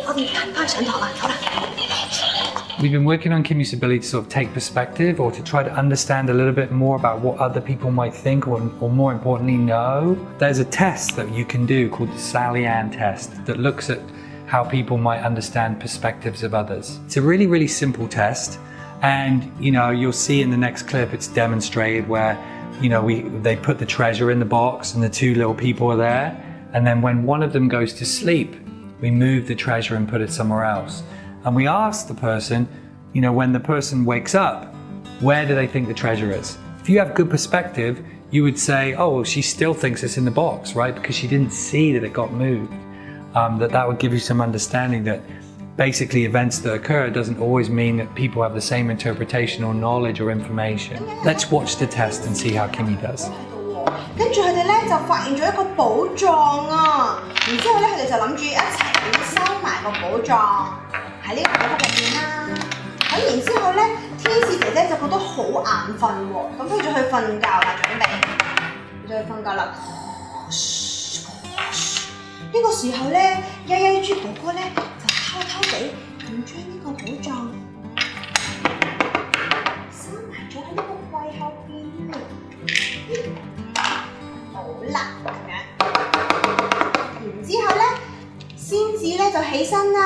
我哋翻去上堂啦，好啦。We've been working on Kimi's ability to sort of take perspective or to try to understand a little bit more about what other people might think or more importantly know. There's a test that you can do called the Sally Ann test that looks at how people might understand perspectives of others. It's a really, really simple test, and you'll see in the next clip it's demonstrated where they put the treasure in the box and the two little people are there, and then when one of them goes to sleep, we move the treasure and put it somewhere else. And we ask the person, when the person wakes up, where do they think the treasure is? If you have good perspective, you would say, oh, well, she still thinks it's in the box, right? Because she didn't see that it got moved. That would give you some understanding that basically events that occur doesn't always mean that people have the same interpretation or knowledge or information. Let's watch the test and see how Kimi does. 跟住佢哋咧就發現咗一個寶藏啊！然之後咧佢哋就諗住一齊收埋個寶藏喺呢個寶盒入邊啦。咁然之後咧，天使姐姐就覺得好眼瞓喎，咁佢就去瞓覺啦，準備就去瞓覺啦。呢個時候咧，悠悠豬哥哥咧就偷偷地咁將呢個寶藏收埋咗喺呢個櫃後邊。好啦，咁樣，然之後咧，仙子咧就起身啦。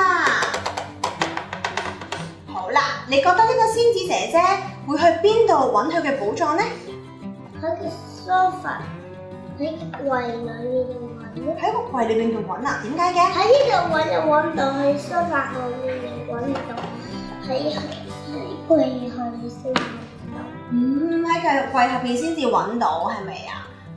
好啦，你覺得呢個仙子姐姐會去邊度揾佢嘅寶藏呢？喺個 sofa 喺櫃裏面度揾。喺個櫃裏面度揾啊？點解嘅？喺呢度揾就揾唔到，喺 sofa 後面又揾唔到，喺櫃後面先揾到。喺櫃後邊先至揾到，係咪啊？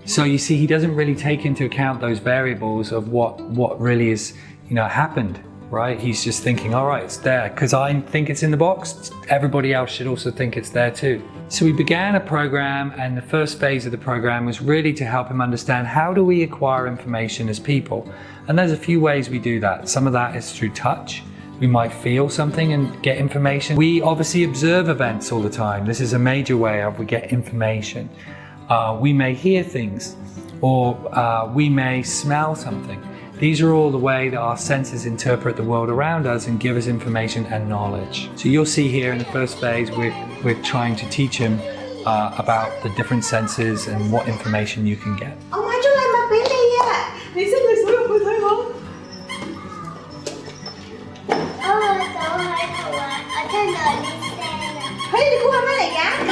So you see, he doesn't really take into account those variables of what really is, happened, right? He's just thinking, all right, it's there. Because I think it's in the box, everybody else should also think it's there too. So we began a program, and the first phase of the program was really to help him understand how do we acquire information as people. And there's a few ways we do that. Some of that is through touch. We might feel something and get information. We obviously observe events all the time. This is a major way of we get information. We may hear things, or we may smell something. These are all the way that our senses interpret the world around us and give us information and knowledge. So you'll see here in the first phase, we're trying to teach him about the different senses and what information you can get. 我買咗禮物俾你啊！你識唔識數入去睇下？我就喺度啊！我聽到啲聲啊！你估係咩嚟㗎？狗，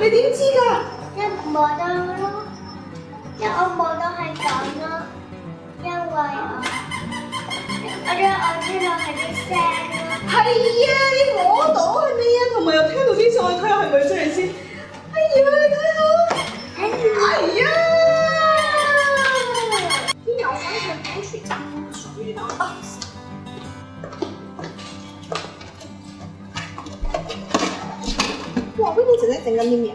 你點知㗎？ 一摸到咯，我摸到係咁咯，因為我聽到係啲聲咯。係啊，你摸到係咪啊？同埋又聽到啲聲，我睇下係咪真係先。哎呀，你睇下，哎呀！啲牛粉係好似浸水咁啊！哇，Winnie 姐姐整緊啲咩啊？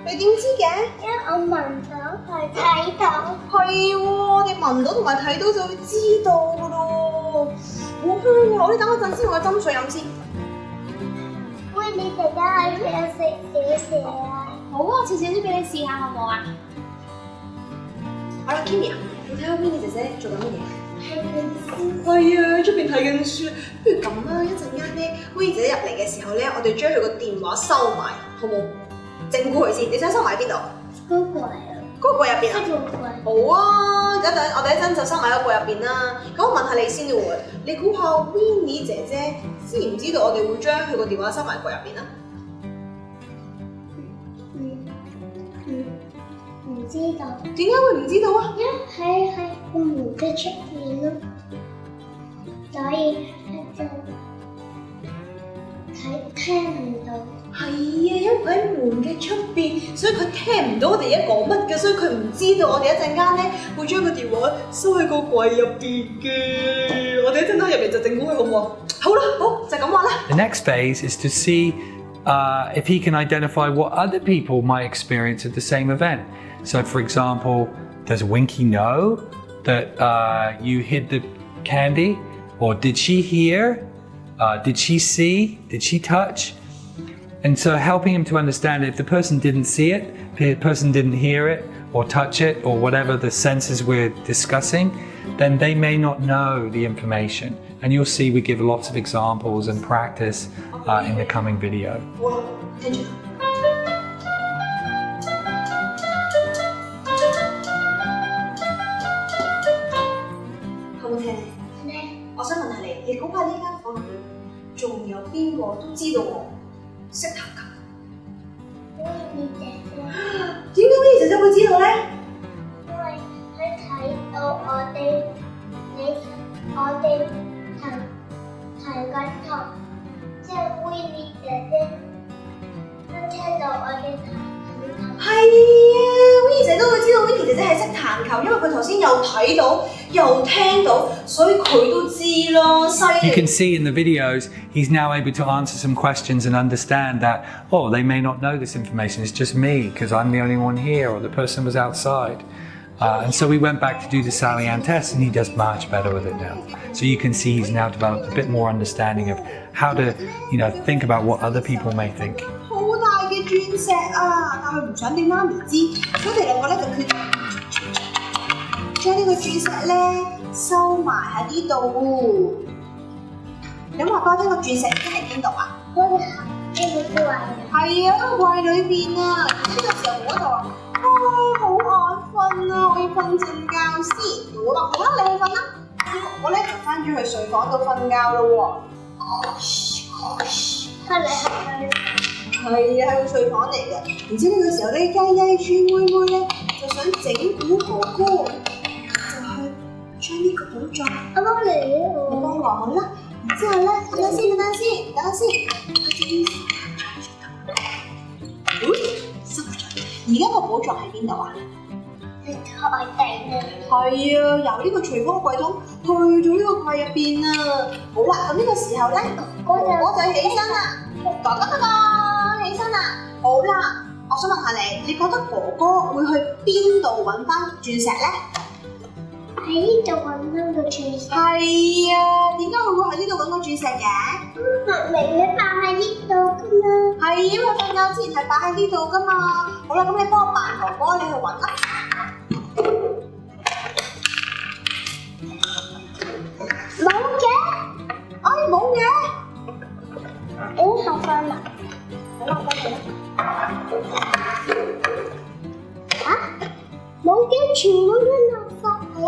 你點知嘅？因為我聞到佢睇到。係喎，你聞到同埋睇到就會知道噶咯。好香喎！你等我陣先，我斟水飲先。喂，你哋家可以食少少啊？好啊，我次次都俾你試下好唔好啊？好啦 ，Kimi 啊，你睇下 Winnie 姐姐做緊乜嘢？睇緊書。係啊，出邊睇緊書。不如咁啦，一陣間咧 ，Winnie 姐姐入嚟嘅時候咧，我哋將佢個電話收埋，好冇？ 整蠱佢先，你想收埋喺邊度？嗰個啊，嗰個櫃入邊啊？嗰個櫃。好啊，我哋一陣就收埋喺個櫃入邊啦。咁我問下你先喎，你估下 Winnie 姐姐知唔知道我哋會將佢個電話收埋櫃入邊啊？唔知道。點解會唔知道啊？因為喺個門嘅出面咯，所以就聽唔到。 係啊，因為佢喺門嘅出邊，所以佢聽唔到我哋而家講乜嘅，所以佢唔知道我哋一陣間咧會將個電話收喺個櫃入邊嘅。我哋一陣間入嚟就整蠱佢好唔好？好啦，好就咁話啦。The next phase is to see if he can identify what other people might experience at the same event. So, for example, does Winky know that you hid the candy, or did she hear? Did she see? Did she touch? And so helping him to understand if the person didn't see it, the person didn't hear it, or touch it or whatever the senses we're discussing, then they may not know the information. And you'll see we give lots of examples and practice in the coming video. 好，聽住。好唔好聽？我想問下你，你估下呢間房入邊仲有邊個都知道我識彈琴？點解 Winnie 姐姐會知道咧？因為佢睇到我哋彈緊琴，即係 Winnie 姐姐都聽到我哋彈緊琴。係啊 ，Winnie 姐都會知道 Winnie 姐姐係識彈琴，因為佢頭先又睇到又聽到，所以佢都知咯，犀利。 You can see in the videos, he's now able to answer some questions and understand that, oh, they may not know this information, it's just me because I'm the only one here or the person was outside. And so we went back to do the Sally Ann test and he does much better with it now. So you can see he's now developed a bit more understanding of how to, think about what other people may think. 好大嘅鑽石啊！但佢唔想俾媽咪知，所以佢哋兩個咧就決定將呢個鑽石咧收埋喺呢度。咁話俾我聽個鑽石而家喺邊度啊？呢個櫃。係啊，喺個櫃裏邊啊。呢個時候我就話：好眼瞓啊，我要瞓陣覺先。我話好啦，你去瞓啦。我咧就翻咗去睡房度瞓覺咯喎。係啊，係個睡房嚟嘅。然之後呢個時候咧，曳曳豬妹妹咧就想整蠱哥哥，就去將呢個寶藏。我幫你。你幫我好啦。然之後咧，等下先。收咗。而家個寶藏喺邊度啊？喺台底啊。係啊，由呢個廚房櫃桶去咗呢個櫃入邊啊。好啦，咁呢個時候咧，哥哥就起身啦。哥哥起身啦。好啦，我想問下你，你覺得哥哥會去邊度揾翻鑽石咧？喺呢度揾翻個鑽石。係啊，點解佢會喺呢度揾個鑽石嘅？明你擺喺呢度噶嘛？係因為瞓覺之前係擺喺呢度噶嘛。好啦，咁你幫我扮哥哥，你去揾啦。冇嘅，冇嘅。我學翻啦。好啦，翻嚟啦。冇嘅，全部都垃圾嘅。